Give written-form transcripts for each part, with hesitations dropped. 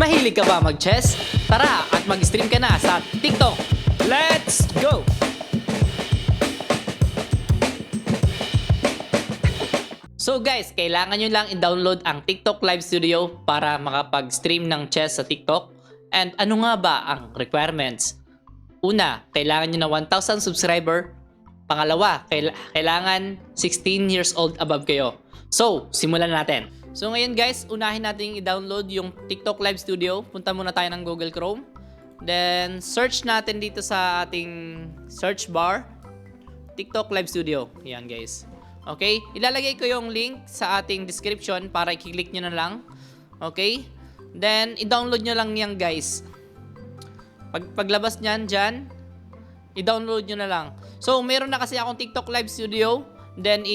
Mahilig ka ba mag-chess? Tara at mag-stream ka na sa TikTok. Let's go! So guys, kailangan nyo lang i-download ang TikTok Live Studio para makapag-stream ng chess sa TikTok. And ano nga ba ang requirements? Una, kailangan nyo na 1,000 subscriber. Pangalawa, kailangan 16 years old above kayo. So, simulan natin. So ngayon guys, unahin natin i-download yung TikTok Live Studio. Punta muna tayo ng Google Chrome. Then, search natin dito sa ating search bar, TikTok Live Studio. Yan guys. Okay? Ilalagay ko yung link sa ating description para i-click nyo na lang. Okay? Then, i-download nyo lang yan guys. Paglabas nyan dyan, i-download nyo na lang. So, meron na kasi akong TikTok Live Studio. Then,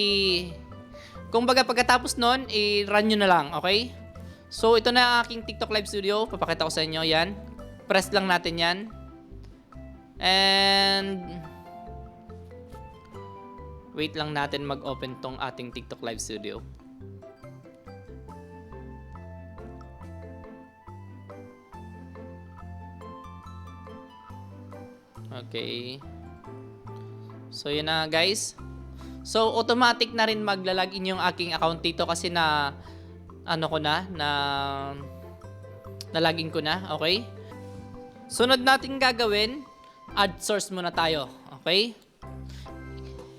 kung baga pagkatapos nun, i-run nyo na lang. Okay? So, ito na ang aking TikTok Live Studio. Papakita ko sa inyo. Yan. Press lang natin yan. And wait lang natin mag-open tong ating TikTok Live Studio. Okay. So, yun na guys. So, automatic na rin maglalagin yung aking account dito kasi na nalagin ko na. Okay? Sunod natin gagawin, add source muna tayo. Okay?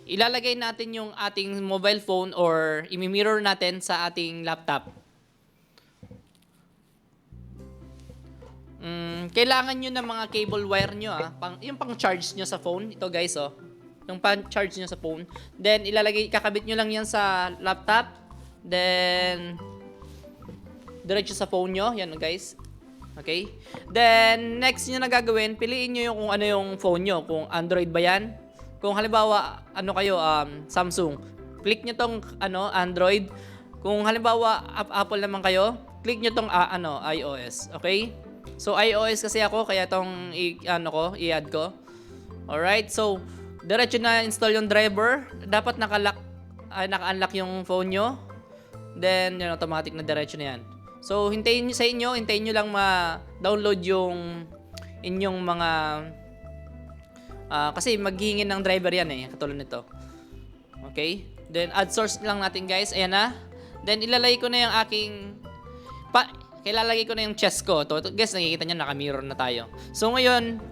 Ilalagay natin yung ating mobile phone or imi-mirror natin sa ating laptop. Kailangan nyo ng mga cable wire nyo. Yung pang-charge nyo sa phone. Ito guys, oh. Yung pang-charge nyo sa phone. Then, kakabit nyo lang yan sa laptop. Then, diretso sa phone nyo. Yan guys. Okay? Then, next nyo na gagawin, piliin nyo yung kung ano yung phone nyo. Kung Android ba yan. Kung halimbawa, Samsung, click nyo tong Android. Kung halimbawa, Apple naman kayo, click nyo tong iOS. Okay? So, iOS kasi ako, kaya tong i-add ko. Alright? So, diretso na install yung driver. Dapat naka-unlock yung phone nyo. Then, yun, automatic na diretso na yan. So, hintayin nyo lang ma-download yung inyong mga kasi maghihingin ng driver yan katulad nito. Okay? Then, add source lang natin guys. Ayan na. Then, ilalagay ko na yung ilalagay ko na yung chess ko. Ito, guys, nakikita nyo, naka-mirror na tayo. So, ngayon,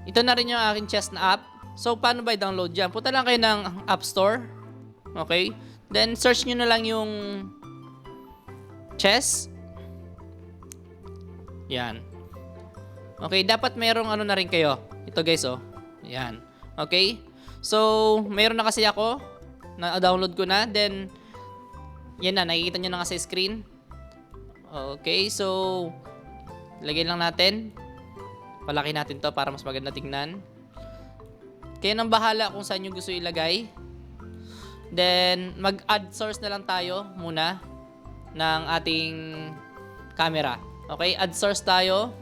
ito na rin yung aking chess na app. So, paano ba i-download dyan? Punta lang kayo ng App Store. Okay? Then, search nyo na lang yung chess. Yan. Okay, dapat mayroong na rin kayo. Ito guys, oh. Yan. Okay? So, mayroon na kasi ako. Na-download ko na. Then, yan na. Nakikita nyo na nga sa screen. Okay, so, lagay lang natin. Palaki natin to para mas maganda tingnan. Kaya nang bahala kung saan nyo gusto ilagay. Then, mag-add source na lang tayo muna ng ating camera. Okay, add source tayo.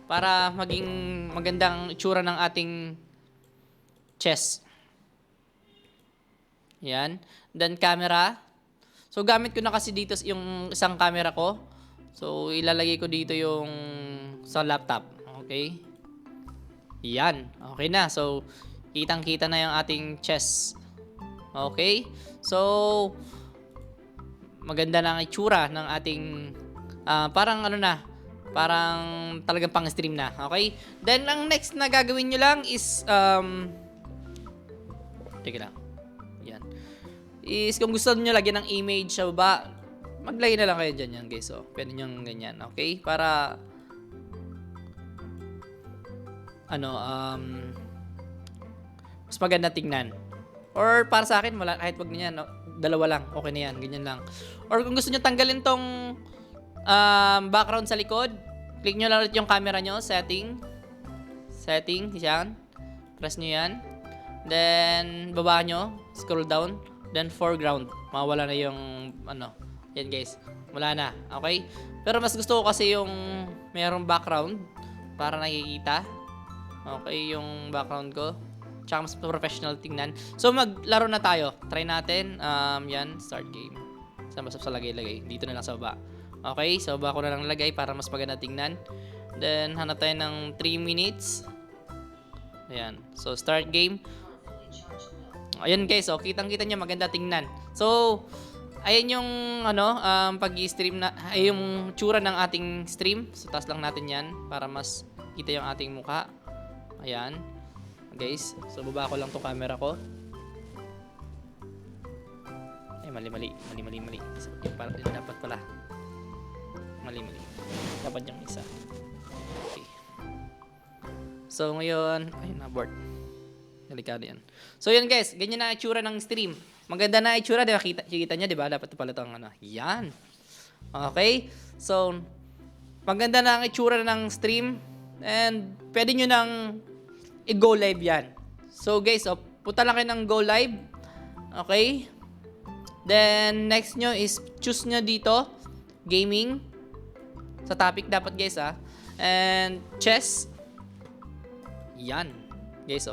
Para maging magandang itsura ng ating chess. Yan. Then, camera. So, gamit ko na kasi dito yung isang camera ko. So, ilalagay ko dito yung sa laptop. Okay. Yan. Okay na. So, kitang-kita na yung ating chess. Okay. So, maganda na ang itsura ng ating parang parang talagang pang-stream na. Okay? Then, ang next na gagawin nyo lang is, teka lang. Yan. Is, kung gusto nyo lagyan ng image sa baba, maglagay na lang kayo dyan yan, guys. So, pwede nyo ganyan. Okay? Para, mas maganda tingnan. Or, para sa akin, kahit wag na yan, dalawa lang. Okay na yan. Ganyan lang. Or, kung gusto nyo tanggalin tong background sa likod, click nyo lang ulit yung camera nyo, setting, yan, press nyo yan, then baba nyo, scroll down, then foreground, mawala na yung yan guys, wala na. Okay, pero mas gusto ko kasi yung mayroong background para nakikita. Okay, yung background ko. Tsaka mas professional tingnan. So, maglaro na tayo. Try natin. Yan, start game. Saan ba sa lagay-lagay? Dito na lang sa baba. Okay, sa baba ko na lang lagay para mas maganda tingnan. Then, hanap tayo ng 3 minutes. Ayan. So, start game. Ayan guys, oh, kitang-kita niya maganda tingnan. So, ayan yung pag-i-stream na ay yung tsura ng ating stream. So, taas lang natin 'yan para mas kita yung ating mukha. Ayan. Guys, so baba ko lang 'tong camera ko. Ay, mali. Para din dapat pala. Mali. Dapat yung isa. Okay. So, ngayon, ay na-abort. Delikado yan. So, yan guys. Ganyan na itsura ng stream. Maganda na itsura. Diba? Kita nyo, diba? Dapat pala itong Yan. Okay. So, maganda na ang itsura ng stream. And, pwede nyo nang i-go live yan. So, guys, punta lang kayo ng go live. Okay. Then, next nyo is choose nyo dito. Gaming. Sa topic dapat guys And, chess. Yan. Guys,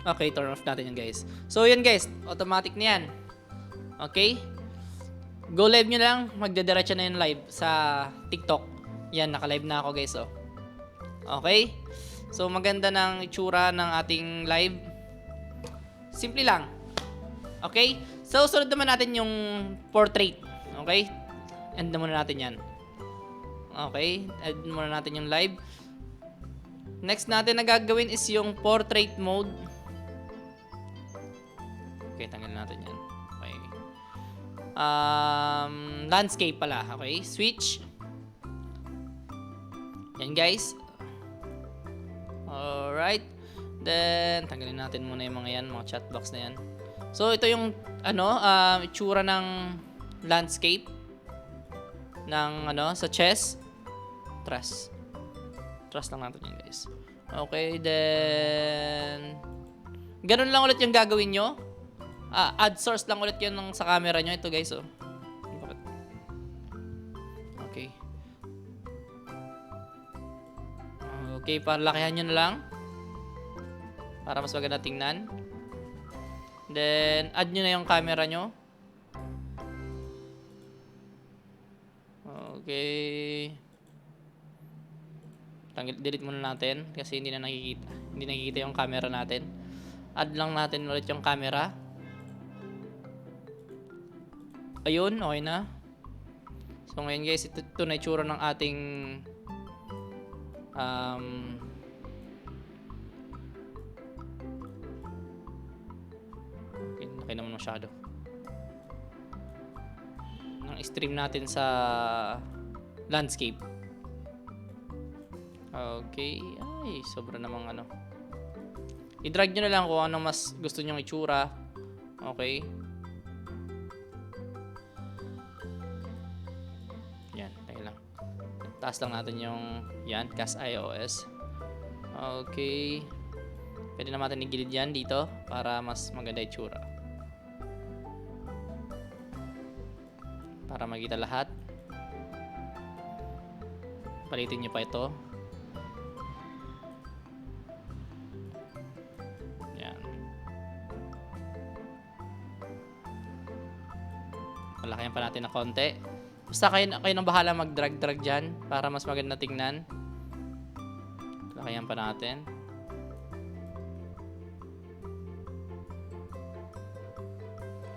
Okay, turn off natin yan guys. So yan guys, automatic na yan. Okay? Go live nyo lang, magdadiretso na yung live sa TikTok. Yan, naka-live na ako guys Okay? So maganda ng itsura ng ating live. Simple lang. Okay? So sunod naman natin yung portrait. Okay? End na muna natin yan. Okay? End muna natin yung live. Next natin na gagawin is yung portrait mode. Okay, tanggalin natin yan. Okay. Landscape pala. Okay, switch. Yan guys. Alright. Then, tanggalin natin muna yung mga yan, mga chat box na yan. So, ito yung, itsura ng landscape ng, sa chess. Trust lang natin yan guys. Okay, then, ganun lang ulit yung gagawin nyo. Add source lang ulit yun sa camera nyo. Ito guys, Okay. Okay, lakihan nyo na lang. Para mas maganda tingnan. Then, add nyo na yung camera nyo. Okay. Delete muna natin kasi hindi nakikita yung camera natin. Add lang natin ulit yung camera. Ayun, okay na. So ngayon guys, ito na itsura ng ating okay naman masyado. Ng stream natin sa landscape. Okay. Ay, sobra namang I-drag nyo na lang kung ano mas gusto nyong itsura. Okay. Yan, tayo lang. Taas lang natin yung cast iOS. Okay. Pwede naman natin igilid yan dito para mas maganda itsura. Para makita lahat. Palitin nyo pa ito. Malakihan pa natin na konti. Basta kayo nang bahala mag-drag dyan para mas maganda tingnan. Malakihan pa natin.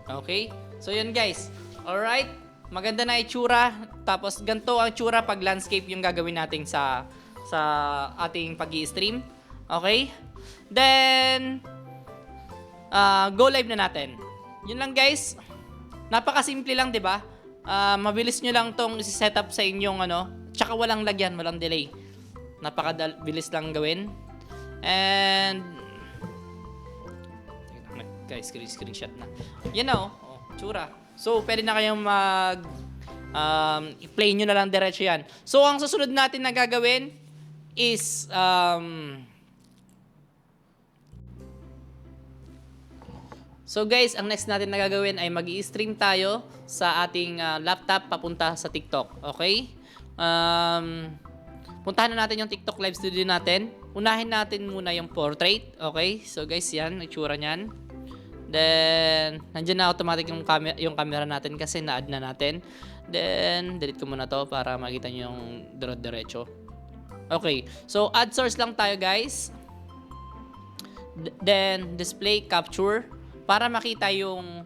Okay? So yun guys. Alright? Maganda na itsura. Tapos ganito ang itsura pag landscape yung gagawin natin sa ating pag-i-stream. Okay? Then, go live na natin. Yun lang guys. Napakasimple lang, 'di ba? Mabilis nyo lang tong i-setup sa inyong tsaka walang lagyan, walang delay. Napakabilis lang gawin. And guys, screenshot na. Yan na tsura. So, pwede na kayong i-play nyo na lang diretso yan. So, ang susunod natin na gagawin is So guys, ang next natin na gagawin ay mag-i-stream tayo sa ating laptop papunta sa TikTok. Okay? Puntahan na natin yung TikTok live studio natin. Unahin natin muna yung portrait. Okay? So guys, yan. Itsura niyan. Then, nandiyan na automatic yung camera natin kasi na-add na natin. Then, delete ko muna to para makita nyo yung diretso. Okay. So, add source lang tayo guys. Then, display capture. Para makita yung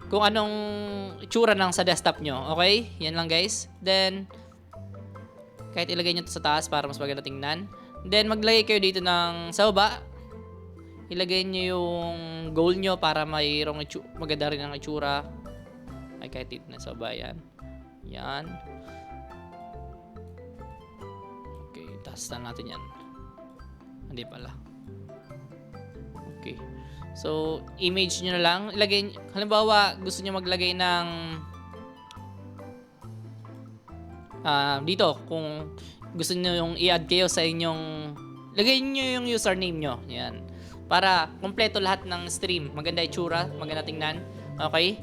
kung anong itsura ng sa desktop nyo. Okay? Yan lang guys. Then, kahit ilagay nyo to sa taas para mas maganda tingnan. Then, maglagay kayo dito ng sa baba. Ilagay nyo yung goal nyo para mayroong maganda rin ang itsura. Ay, kahit dito na sa baba. Yan. Yan. Okay. Taas na natin yan. Hindi pala. Okay. So, image nyo na lang. Ilagay, halimbawa, gusto nyo maglagay ng dito, kung gusto nyo yung i-add kayo sa inyong, lagay nyo yung username nyo. Yan. Para kompleto lahat ng stream. Maganda itsura, maganda tingnan. Okay?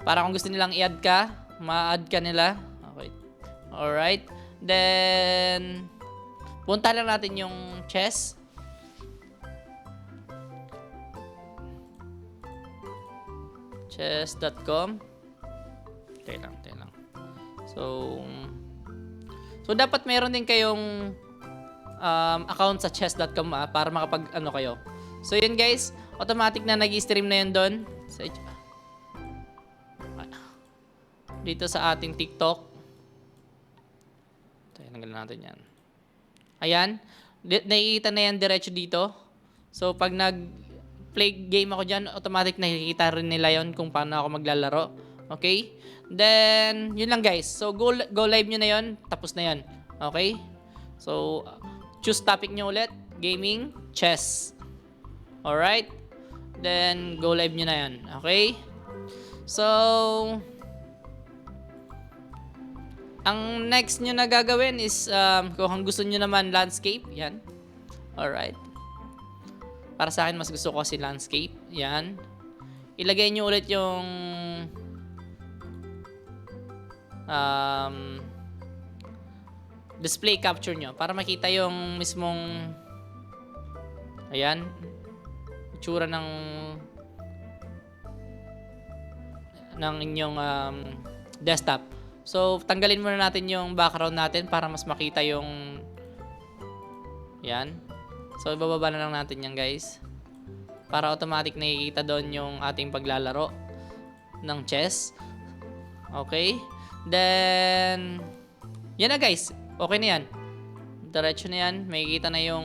Para kung gusto nilang i-add ka, ma-add ka nila. Okay. Alright. Then, punta lang natin yung chess. Chess.com. Tayo lang. So dapat meron din kayong account sa chess.com para makapag ano kayo. So yun guys, automatic na nag-stream na yun doon dito sa ating TikTok. Tayo, nanggalan natin yan. Ayan, nakikita na yan diretso dito. So pag nag-play game ako dyan, automatic nakikita rin nila yon kung paano ako maglalaro. Okay? Then, yun lang guys. So, go live nyo na yun. Tapos na yun. Okay? So, choose topic nyo ulit. Gaming, chess. Alright? Then, go live nyo na yun. Okay? So, ang next nyo na gagawin is, kung gusto nyo naman landscape, yan. Alright? Para sa akin, mas gusto ko kasi landscape. Yan. Ilagay nyo ulit yung display capture nyo para makita yung mismong ayan itsura ng inyong desktop. So tanggalin muna natin yung background natin para mas makita yung yan. So ibababa na lang natin yan guys para automatic nakikita doon yung ating paglalaro ng chess. Okay? Then, yan na guys. Okay na yan. Diretso na yan. Makikita na yung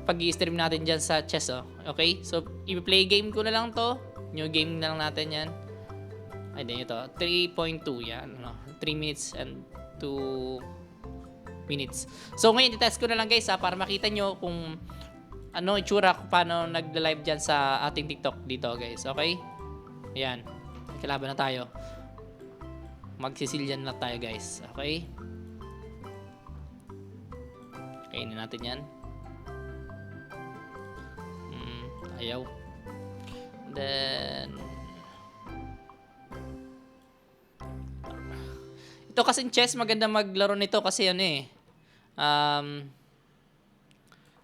pag-i-stream natin dyan sa chess. Oh. Okay? So, i-play game ko na lang to. New game na lang natin yan. Ay, din ito. 3.2 yan. 3 minutes and 2 minutes. So, ngayon, i-test ko na lang guys para makita nyo kung ano itsura kung paano nag-live dyan sa ating TikTok dito guys. Okay? Ayan. Kalaban na tayo. Magsisilyan na tayo guys. Okay? Kainin natin yan. Ayaw. Then ito kasing chess maganda maglaro nito kasi ano eh.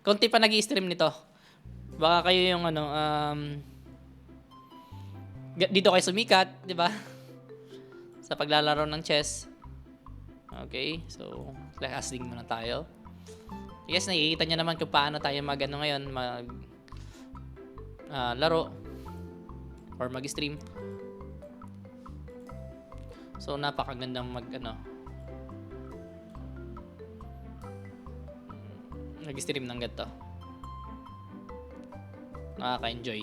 Konti pa nag-i-stream nito. Baka kayo yung ano dito kayo sumikat, di ba? Sa paglalaro ng chess. Okay, so casting muna tayo. Yes, nakikita niyo naman kung paano tayo magano ngayon, laro or mag-stream. So napakagandang nag-stream ng ganito. Nakaka-enjoy.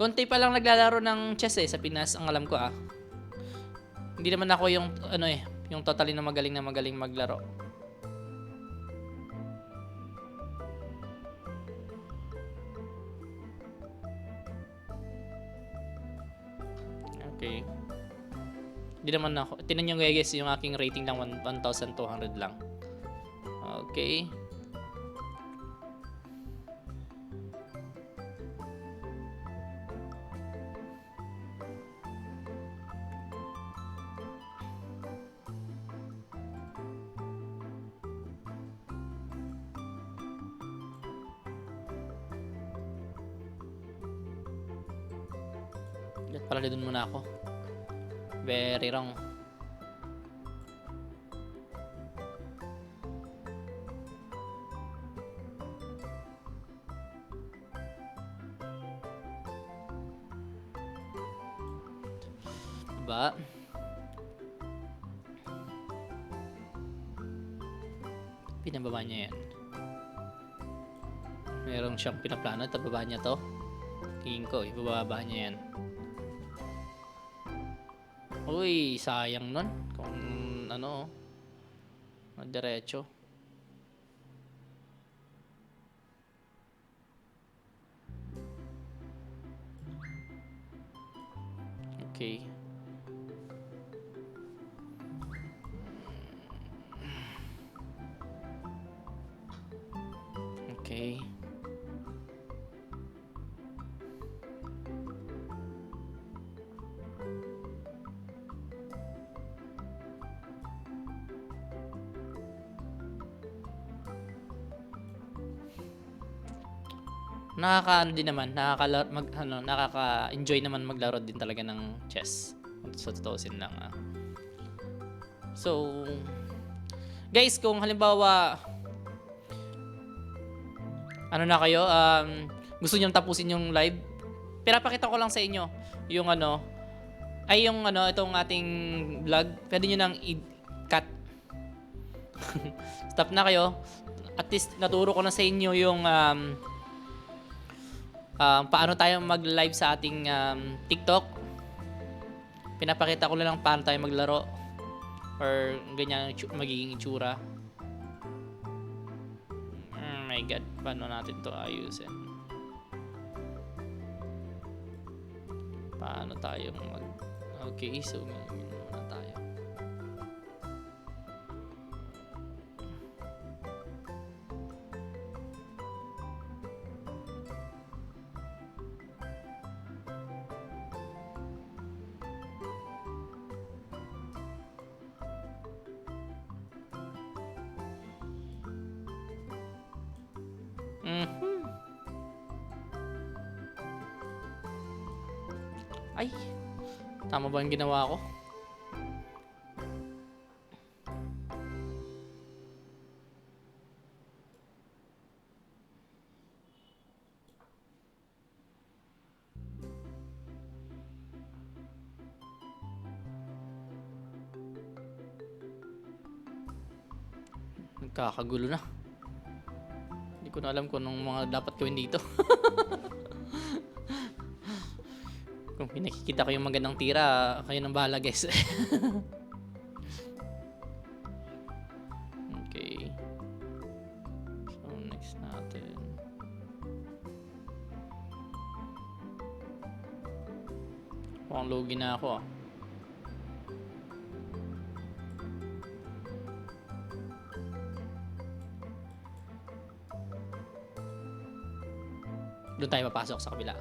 Konti pa lang naglalaro ng chess sa Pinas, ang alam ko Hindi naman ako yung yung totally na magaling maglaro. Okay. Hindi naman ako. Tingnan nyo guys yung aking rating lang 1,200 lang. Okay. Diyan pala dun muna ako. Very wrong. Diba? Pinababa niya yan. Meron siyang pinaplano at bababa niya to. Tingin ko, ibababa niya yan. Uy, sayang nun. Kung ano, diretso. Okay. Okay. Nakaka-ano din naman, nakaka-enjoy naman maglaro din talaga ng chess. Sa tutuusin lang. So, guys, kung halimbawa ano na kayo, gusto niyo tapusin yung live, pinapakita ko lang sa inyo yung itong ating vlog. Pwede niyo nang i-cut. Stop na kayo. At least naturo ko na sa inyo yung paano tayo mag-live sa ating TikTok. Pinapakita ko lang paano tayo maglaro or ganyan magiging itsura. My God, paano natin to ayusin? Paano tayo Okay, so gagawin muna tayo. Ay, tama ba yung ginawa ko? Nagkakagulo na. Hindi ko na alam kung anong mga dapat gawin dito. Kung pinakikita ko yung magandang tira, kayo nang bahala, guys. Okay. So, next natin. Mukhang logi na ako, Doon tayo papasok sa kabila.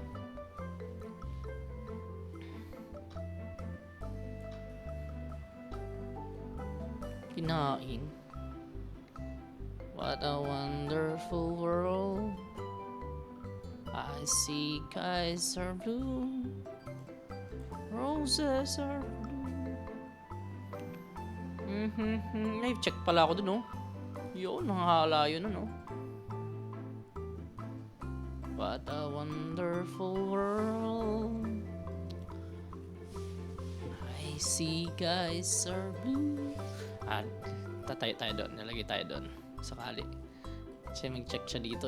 Kinain. What a wonderful world. I see skies are blue. Roses are blue. Live check pala ako dun, Yun, nangahala yun, What a wonderful world. I see skies are blue. Tatayo tayo doon. Nalagay tayo doon. Sakali. Kasi mag-check siya dito,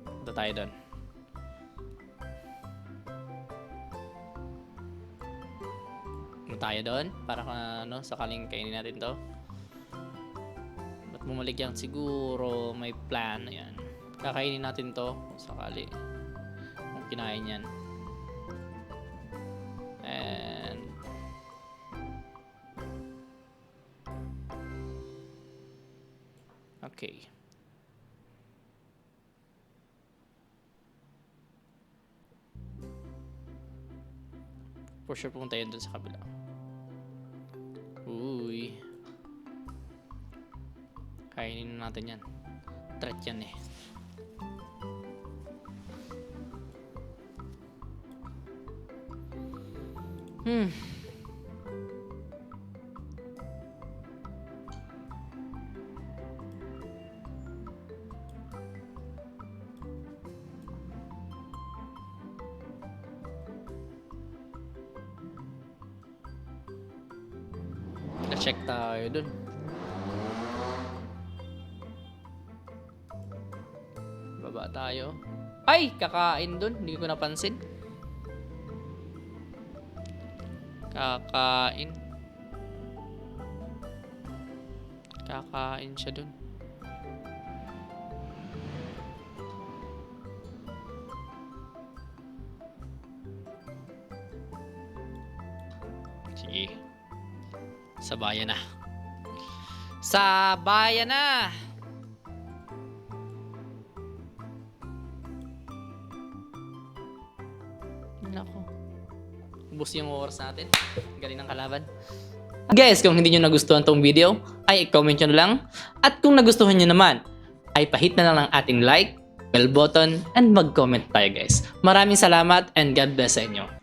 Punta tayo doon. Punta tayo doon. Para sakaling kainin natin to. Ba't bumalik yan? Siguro may plan. Yan. Kakainin natin to. Sakali. Kung kinain yan. And okay. For sure pumunta yun dun sa kabila. Uy. Kainin natin yan. Threat yan Hmm. Na-check tayo dun. Baba tayo. Ay! Kakain dun. Hindi ko napansin. Kakain. Kakain siya dun. Sige. Sa bayan na. Sa bayan na! Nako. Ubus yung oras natin. Galing ng kalaban. Guys, kung hindi nyo nagustuhan tong video, ay i-comment nyo na lang. At kung nagustuhan nyo naman, ay pahit na lang ng ating like, bell button, and mag-comment tayo guys. Maraming salamat and God bless sa inyo.